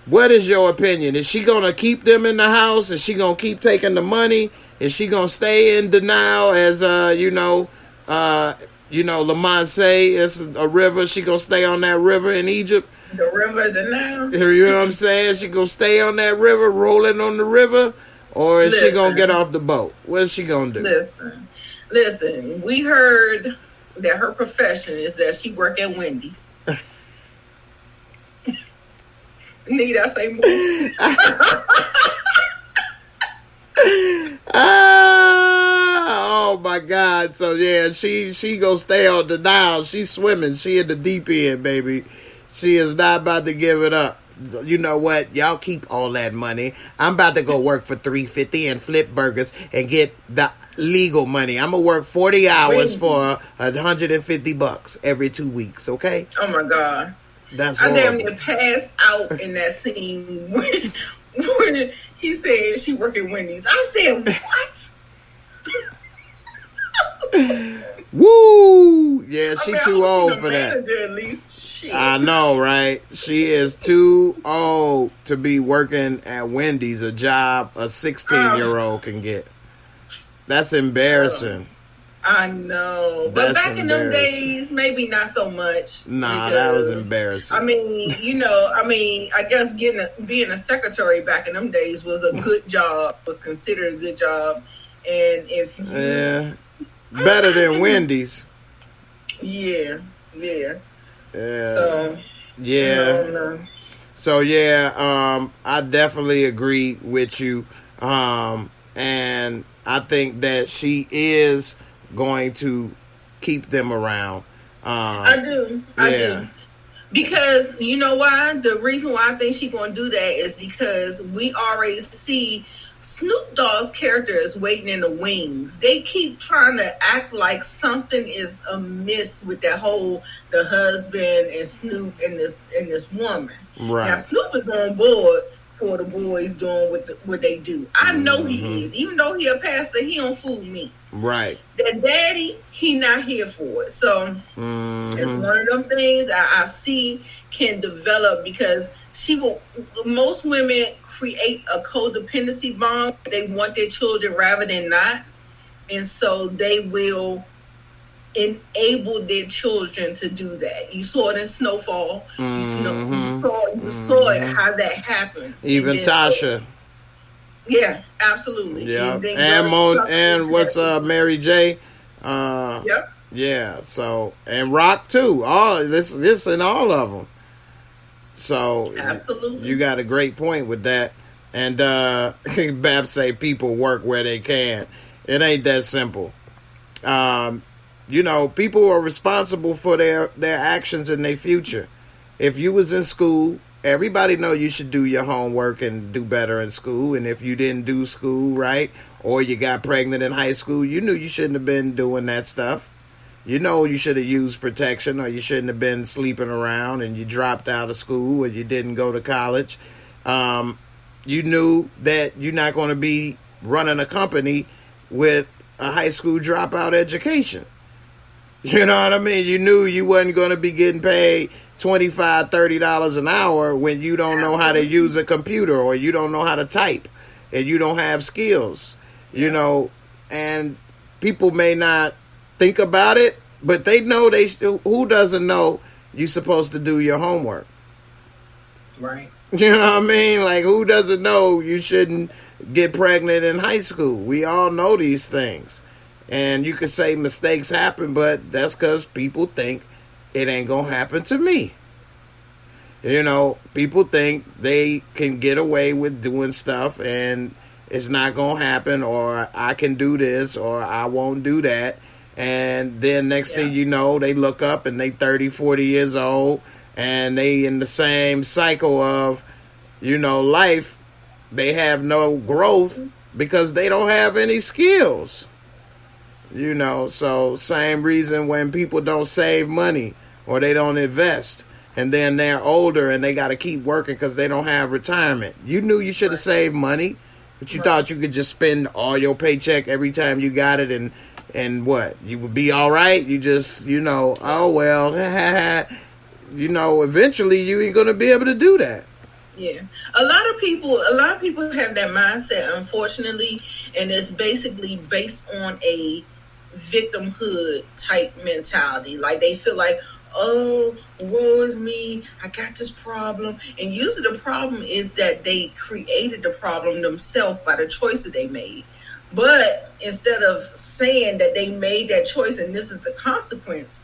What is your opinion? Is she going to keep them in the house? Is she going to keep taking the money? Is she going to stay in denial as, Lamont say it's a river. She going to stay on that river in Egypt? The river, the Nile. You know what I'm saying? She gonna stay on that river, rolling on the river, or is she gonna get off the boat? What is she gonna do? Listen. We heard that her profession is that she work at Wendy's. Need I say more? Oh my God! So yeah, she gonna stay on the Nile. She's swimming. She in the deep end, baby. She is not about to give it up. You know what? Y'all keep all that money. I'm about to go work for $3.50 and flip burgers and get the legal money. I'm gonna work 40 hours for $150 every 2 weeks. Okay? Oh my God! That's I horrible. damn near passed out in that scene when he said she work at Wendy's. I said, what? Woo! Yeah, she too old for that. At least. Shit. I know, right? She is too old to be working at Wendy's, a job a 16-year-old can get. That's embarrassing. I know. But back in them days, maybe not so much. Nah, that was embarrassing. I mean, I guess being a secretary back in them days was a good job, was considered a good job. And if you... Yeah. Better than Wendy's. Yeah. So yeah. So yeah, I definitely agree with you. And I think that she is going to keep them around. I do. Because you know why? The reason why I think she's gonna do that is because we already see Snoop Dogg's character is waiting in the wings. They keep trying to act like something is amiss with that whole the husband and Snoop and this woman. Right. Now Snoop is on board for the boys doing what they do. I know he is. Even though he a pastor, he don't fool me. Right. That daddy, he not here for it. So it's one of them things I see can develop because most women create a codependency bond. They want their children rather than not. And so they will enable their children to do that. You saw it in Snowfall. You saw it, how that happens. Even Tasha. Yeah, absolutely. Yeah. And what's Mary J? Yep. Yeah. So, and rock too. All this and all of them. So absolutely, you got a great point with that. And Bab say people work where they can. It ain't that simple. You know, people are responsible for their actions and their future. If you was in school, everybody know you should do your homework and do better in school. And if you didn't do school right, or you got pregnant in high school, you knew you shouldn't have been doing that stuff. You know you should have used protection, or you shouldn't have been sleeping around and you dropped out of school or you didn't go to college. You knew that you're not going to be running a company with a high school dropout education. You know what I mean? You knew you wasn't going to be getting paid $25, $30 an hour when you don't know how to use a computer, or you don't know how to type, and you don't have skills, you know. And people may not think about it, but they know who doesn't know you're supposed to do your homework? Right. You know what I mean? Like, who doesn't know you shouldn't get pregnant in high school? We all know these things. And you could say mistakes happen, but that's because people think it ain't going to happen to me. You know, people think they can get away with doing stuff and it's not going to happen, or I can do this, or I won't do that. And then next thing you know, they look up and they 30, 40 years old, and they in the same cycle of, you know, life. They have no growth because they don't have any skills. You know, so same reason when people don't save money or they don't invest, and then they're older and they got to keep working because they don't have retirement. You knew you should have saved money, but you thought you could just spend all your paycheck every time you got it, and what? You would be all right? You just, you know, oh, well, you know, eventually you ain't going to be able to do that. Yeah. A lot of people have that mindset, unfortunately, and it's basically based on a victimhood type mentality. Like, they feel like, oh, woe is me, I got this problem. And usually the problem is that they created the problem themselves by the choice that they made. But instead of saying that they made that choice and this is the consequence,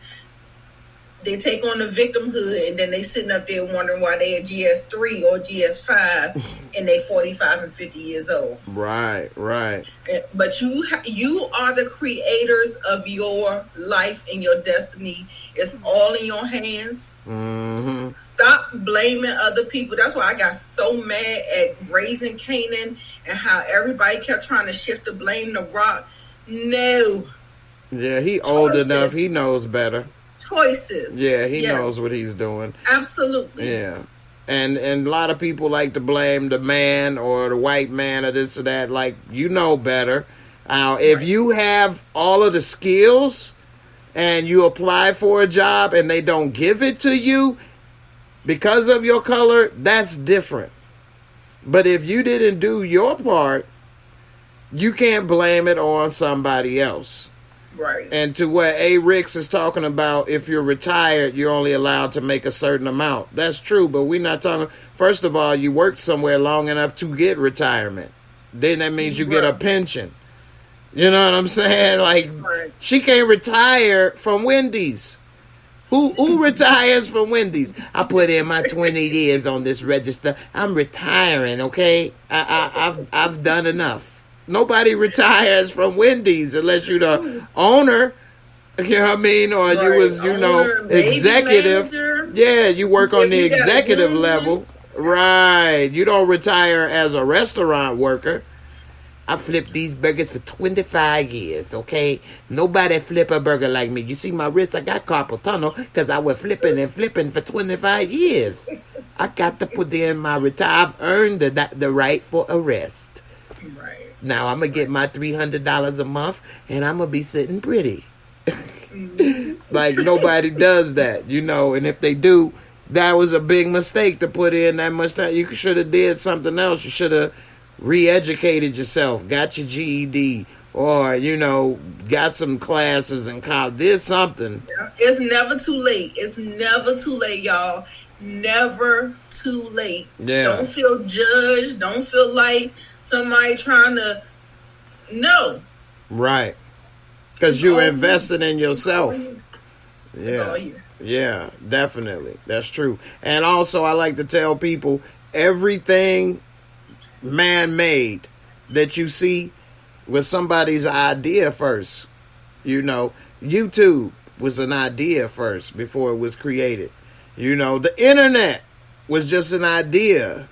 they take on the victimhood, and then they sitting up there wondering why they at GS3 or GS5 and they 45 and 50 years old. Right. But you are the creators of your life and your destiny. It's all in your hands. Mm-hmm. Stop blaming other people. That's why I got so mad at Raising Canaan and how everybody kept trying to shift the blame to Rock. No. Yeah, he old enough. He knows better. Choices. Yeah, he knows what he's doing. Absolutely. Yeah. And a lot of people like to blame the man or the white man or this or that. Like, you know better. If you have all of the skills and you apply for a job and they don't give it to you because of your color, that's different. But if you didn't do your part, you can't blame it on somebody else. Right. And to what A. Ricks is talking about, if you're retired, you're only allowed to make a certain amount. That's true, but we're not talking. First of all, you worked somewhere long enough to get retirement. Then that means you get a pension. You know what I'm saying? Like, she can't retire from Wendy's. Who retires from Wendy's? I put in my 20 years on this register. I'm retiring, okay? I've done enough. Nobody retires from Wendy's unless you're the owner, you know what I mean? Or you was, you know, executive. Manager. Yeah, you work on the executive level. Right. You don't retire as a restaurant worker. I flipped these burgers for 25 years, okay? Nobody flip a burger like me. You see my wrist? I got carpal tunnel because I was flipping and flipping for 25 years. I got to put in my retire. I've earned the right for a rest. Right. Now I'm going to get my $300 a month and I'm going to be sitting pretty. Like, nobody does that, you know. And if they do, that was a big mistake to put in that much time. You should have did something else. You should have re-educated yourself, got your GED, or, you know, got some classes in college, did something. It's never too late. It's never too late, y'all. Never too late. Yeah. Don't feel judged. Don't feel like somebody trying to. No. Right. Because you invested in yourself. It's all you. Yeah, definitely. That's true. And also, I like to tell people, everything man-made that you see was somebody's idea first. You know, YouTube was an idea first before it was created. You know, the internet was just an idea.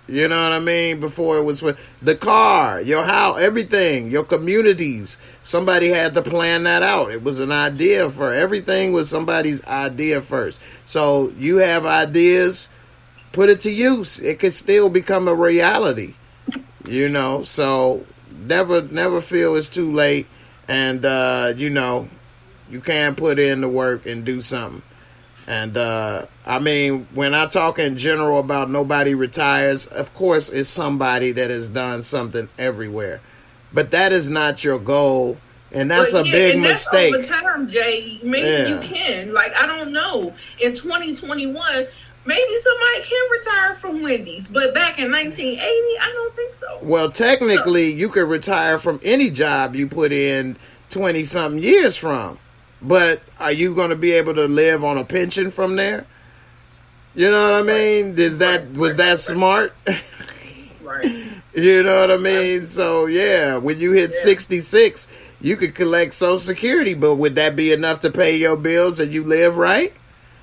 You know what I mean? Before it was the car, your house, everything, your communities. Somebody had to plan that out. It was an idea for everything was somebody's idea first. So you have ideas, put it to use. It could still become a reality. You know, so never feel it's too late. And, you know, you can put in the work and do something. And, I mean, when I talk in general about nobody retires, of course, it's somebody that has done something everywhere. But that is not your goal. And that's a big mistake. Over time, Jay, maybe you can. Like, I don't know. In 2021, maybe somebody can retire from Wendy's. But back in 1980, I don't think so. Well, technically, you could retire from any job you put in 20-something years from. But are you going to be able to live on a pension from there? You know what I mean? Was that smart? Right. You know what I mean? So, yeah, when you hit 66, you could collect Social Security, but would that be enough to pay your bills and you live right?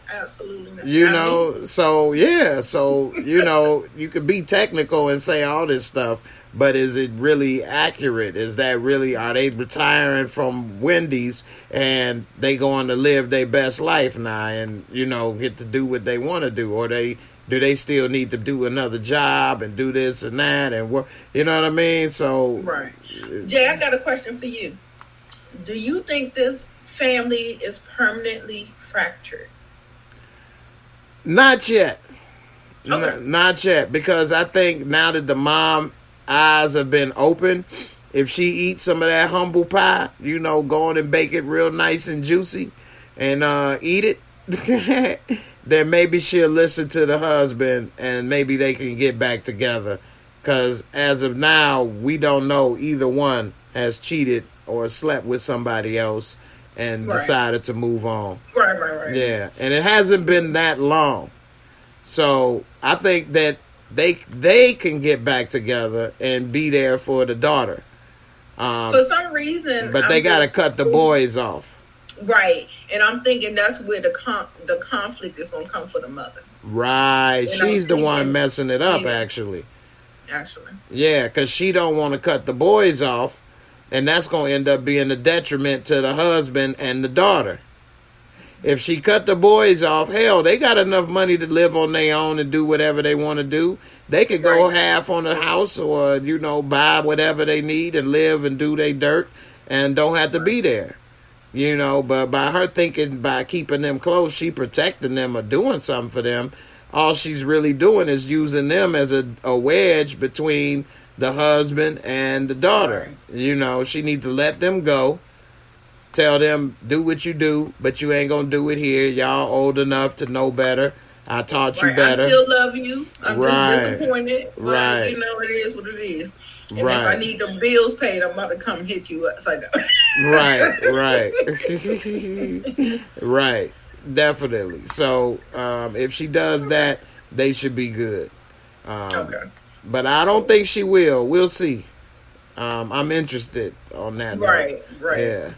Absolutely not. You know, so, yeah. So, you know, you could be technical and say all this stuff, but is it really accurate? Is that really, are they retiring from Wendy's and they going to live their best life now and, you know, get to do what they want to do? Or do they still need to do another job and do this and that and work? You know what I mean? So, right. Jay, I got a question for you. Do you think this family is permanently fractured? Not yet. Okay. Not yet, because I think now that the mom eyes have been open, if she eats some of that humble pie, you know, go on and bake it real nice and juicy and eat it, then maybe she'll listen to the husband and maybe they can get back together. Because as of now, we don't know either one has cheated or slept with somebody else and decided to move on. Right. Yeah, and it hasn't been that long. So I think that they can get back together and be there for the daughter. For some reason, but they got to cut the boys off. Right, and I'm thinking that's where the conflict is going to come for the mother. Right, and she's the one messing it up, actually. Yeah, because she don't want to cut the boys off, and that's going to end up being a detriment to the husband and the daughter. If she cut the boys off, hell, they got enough money to live on their own and do whatever they want to do. They could go half on the house or, you know, buy whatever they need and live and do their dirt and don't have to be there. You know, but by her thinking, by keeping them close, she protecting them or doing something for them, all she's really doing is using them as a wedge between the husband and the daughter. You know, she needs to let them go. Tell them, do what you do, but you ain't going to do it here. Y'all old enough to know better. I taught you better. I still love you. I'm just disappointed. But, you know, it is what it is. And if I need them bills paid, I'm about to come hit you upside down. Right. Definitely. So, if she does that, they should be good. Okay. But I don't think she will. We'll see. I'm interested on that. Right. Yeah.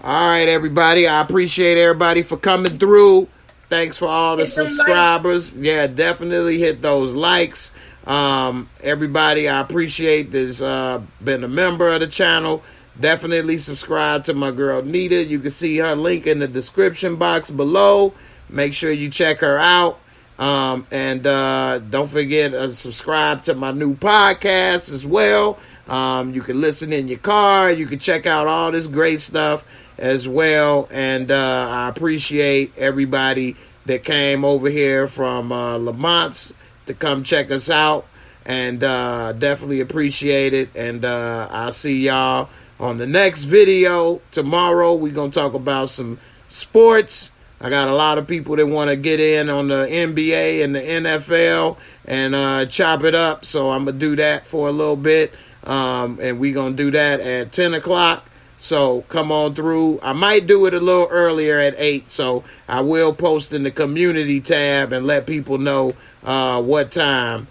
All right, everybody. I appreciate everybody for coming through. Thanks for all the subscribers. Yeah, definitely hit those likes. Everybody, I appreciate this. Been a member of the channel. Definitely subscribe to my girl Nita. You can see her link in the description box below. Make sure you check her out. And don't forget to subscribe to my new podcast as well. You can listen in your car. You can check out all this great stuff as well. And I appreciate everybody that came over here from Lamont's to come check us out. And definitely appreciate it. And I'll see y'all on the next video tomorrow. We're going to talk about some sports. I got a lot of people that want to get in on the NBA and the NFL and chop it up. So I'm going to do that for a little bit. And we're going to do that at 10 o'clock. So come on through. I might do it a little earlier at 8. So I will post in the community tab and let people know what time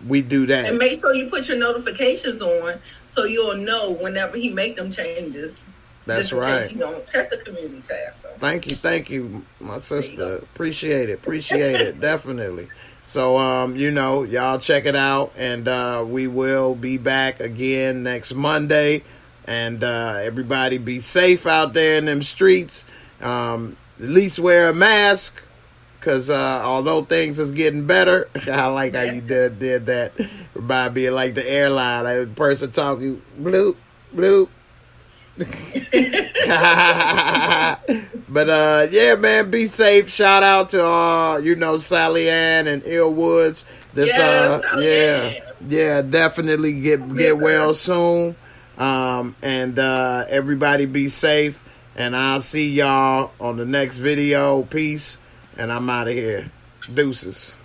we do that. And make sure you put your notifications on so you'll know whenever he make them changes. That's just in right. case you don't check the community tab. So Thank you, my sister. Appreciate it. Definitely. So, y'all check it out, and we will be back again next Monday. And everybody be safe out there in them streets. At least wear a mask, because although things is getting better, I like how you did that. By being like the airline, like the person talking, bloop, bloop. But yeah, man, be safe. Shout out to Sally Ann and Illwoods. Definitely get well soon. And everybody be safe, and I'll see y'all on the next video. Peace, and I'm out of here. Deuces.